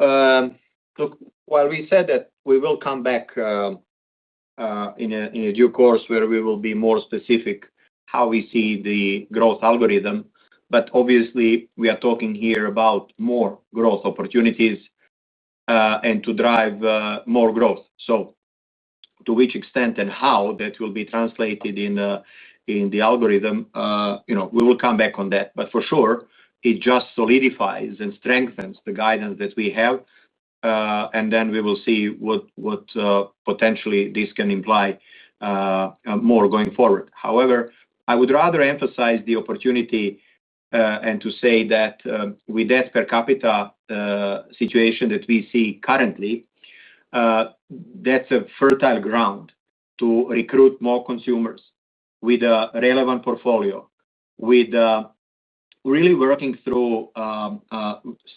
look, while we said that we will come back in a due course where we will be more specific how we see the growth algorithm, but obviously we are talking here about more growth opportunities and to drive more growth. So, to which extent and how that will be translated in the algorithm, we will come back on that. But for sure, it just solidifies and strengthens the guidance that we have, and then we will see what potentially this can imply more going forward. However, I would rather emphasize the opportunity and to say that with that per capita situation that we see currently, that's a fertile ground to recruit more consumers with a relevant portfolio, with really working through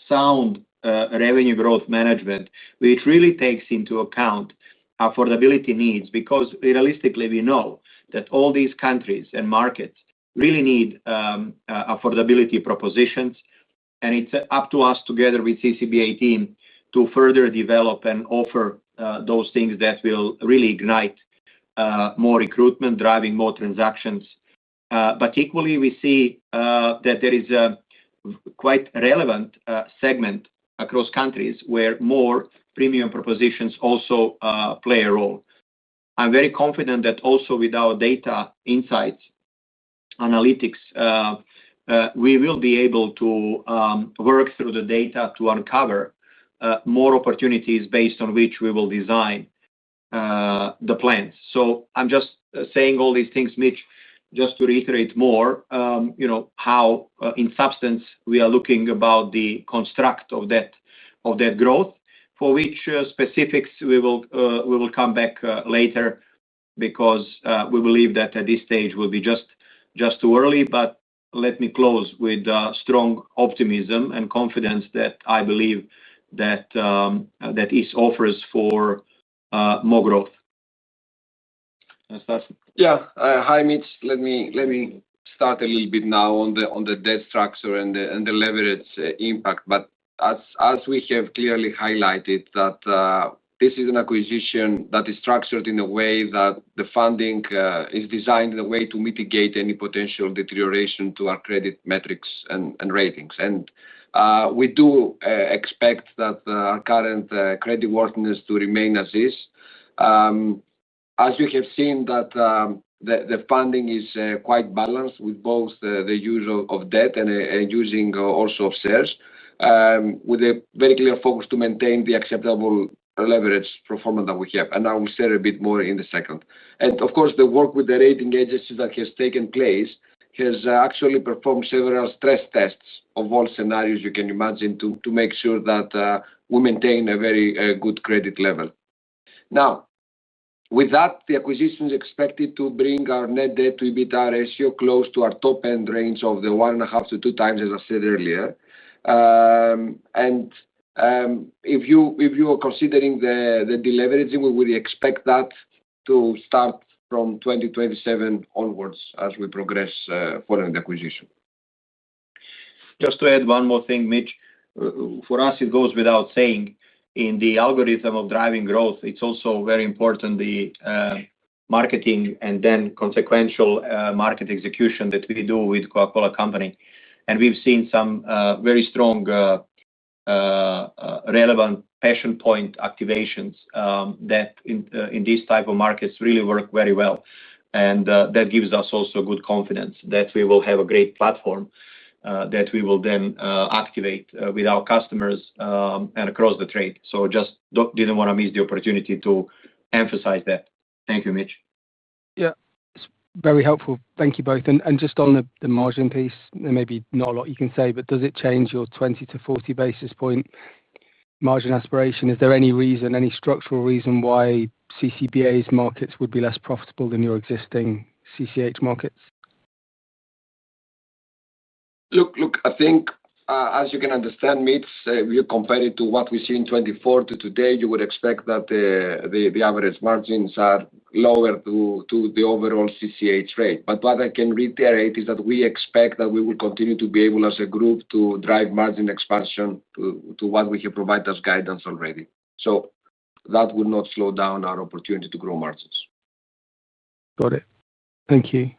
sound revenue growth management, which really takes into account affordability needs, because realistically we know that all these countries and markets really need affordability propositions, and it's up to us together with CCBA team to further develop and offer those things that will really ignite more recruitment, driving more transactions. But equally, we see that there is a quite relevant segment across countries where more premium propositions also play a role. I'm very confident that also with our data insights, analytics, we will be able to work through the data to uncover more opportunities based on which we will design the plans. So I'm just saying all these things, Mitch, just to reiterate more, how in substance we are looking about the construct of that growth, for which specifics we will come back later, because we believe that at this stage will be just too early. But let me close with strong optimism and confidence that I believe that this offers for more growth. Yeah. Hi, Mitch. Let me start a little bit now on the debt structure and the leverage impact. But as we have clearly highlighted, that this is an acquisition that is structured in a way that the funding is designed in a way to mitigate any potential deterioration to our credit metrics and ratings. And we do expect that our current creditworthiness to remain as is. As you have seen, that the funding is quite balanced with both the use of debt and using also of shares, with a very clear focus to maintain the acceptable leverage performance that we have. And I will share a bit more in a second. And of course, the work with the rating agencies that has taken place has actually performed several stress tests of all scenarios you can imagine to make sure that we maintain a very good credit level. Now, with that, the acquisition is expected to bring our net debt to EBITDA ratio close to our top end range of the 1.5 to 2 times, as I said earlier. If you are considering the deleveraging, we would expect that to start from 2027 onwards as we progress following the acquisition. Just to add one more thing, Mitch, for us it goes without saying, in the algorithm of driving growth, it's also very important the marketing and then consequential market execution that we do with Coca-Cola Company. And we've seen some very strong relevant passion point activations that in these type of markets really work very well. And that gives us also good confidence that we will have a great platform that we will then activate with our customers and across the trade. So just didn't want to miss the opportunity to emphasize that. Thank you, Mitch. Yeah, it's very helpful. Thank you both. And just on the margin piece, there may be not a lot you can say, but does it change your 20 to 40 basis point margin aspiration? Is there any reason, any structural reason why CCBA's markets would be less profitable than your existing CCH markets? Look, I think, as you can understand, Mitch, if you compare it to what we see in 24 to today, you would expect that the average margins are lower to the overall CCH rate. But what I can reiterate is that we expect that we will continue to be able as a group to drive margin expansion to what we have provided as guidance already. So that will not slow down our opportunity to grow margins. Got it. Thank you.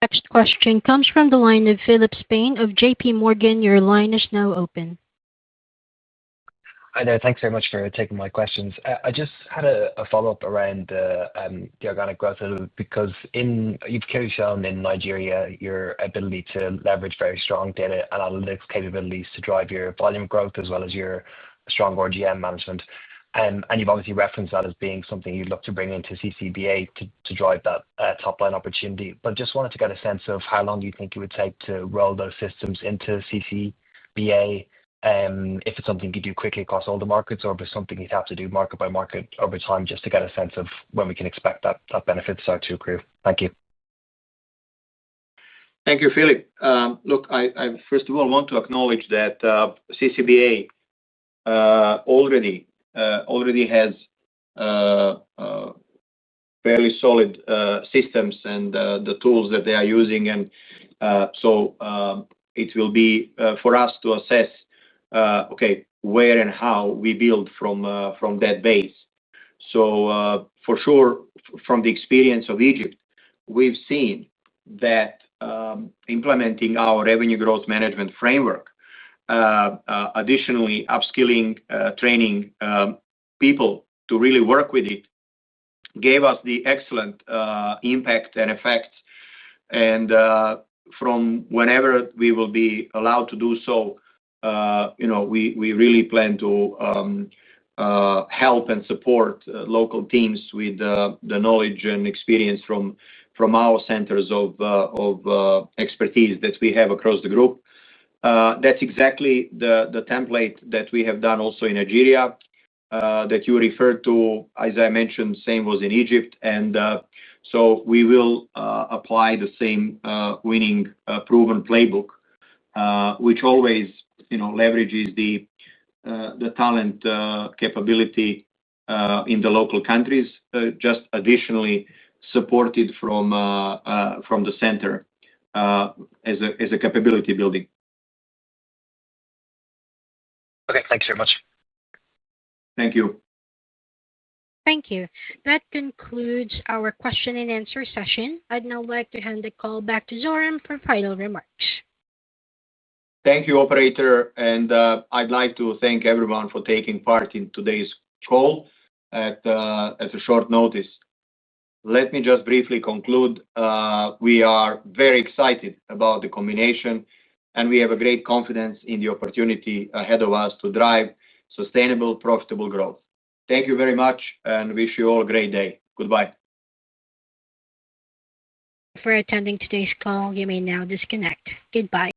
Next question comes from the line of Philip Spain of JP Morgan. Your line is now open. Hi there. Thanks very much for taking my questions. I just had a follow-up around the organic growth a little bit because you've clearly shown in Nigeria your ability to leverage very strong data and analytics capabilities to drive your volume growth as well as your strong RGM management. And you've obviously referenced that as being something you'd look to bring into CCBA to drive that top-line opportunity. But just wanted to get a sense of how long you think it would take to roll those systems into CCBA, if it's something you do quickly across all the markets, or if it's something you'd have to do market by market over time, just to get a sense of when we can expect that benefit to start to accrue. Thank you. Thank you, Philip. Look, I first of all want to acknowledge that CCBA already has fairly solid systems and the tools that they are using, and so it will be for us to assess where and how we build from that base. So for sure, from the experience of Egypt, we've seen that implementing our revenue growth management framework, additionally upskilling, training people to really work with it, gave us the excellent impact and effects. And from whenever we will be allowed to do so, we really plan to help and support local teams with the knowledge and experience from our centers of expertise that we have across the group. That's exactly the template that we have done also in Nigeria that you referred to. As I mentioned, same was in Egypt. And so we will apply the same winning proven playbook, which always leverages the talent capability in the local countries, just additionally supported from the center as a capability building. Okay, thanks very much. Thank you. Thank you. That concludes our question and answer session. I'd now like to hand the call back to Zoran for final remarks. Thank you, operator. And I'd like to thank everyone for taking part in today's call at a short notice. Let me just briefly conclude. We are very excited about the combination, and we have a great confidence in the opportunity ahead of us to drive sustainable, profitable growth. Thank you very much, and wish you all a great day. Goodbye. For attending today's call, you may now disconnect. Goodbye.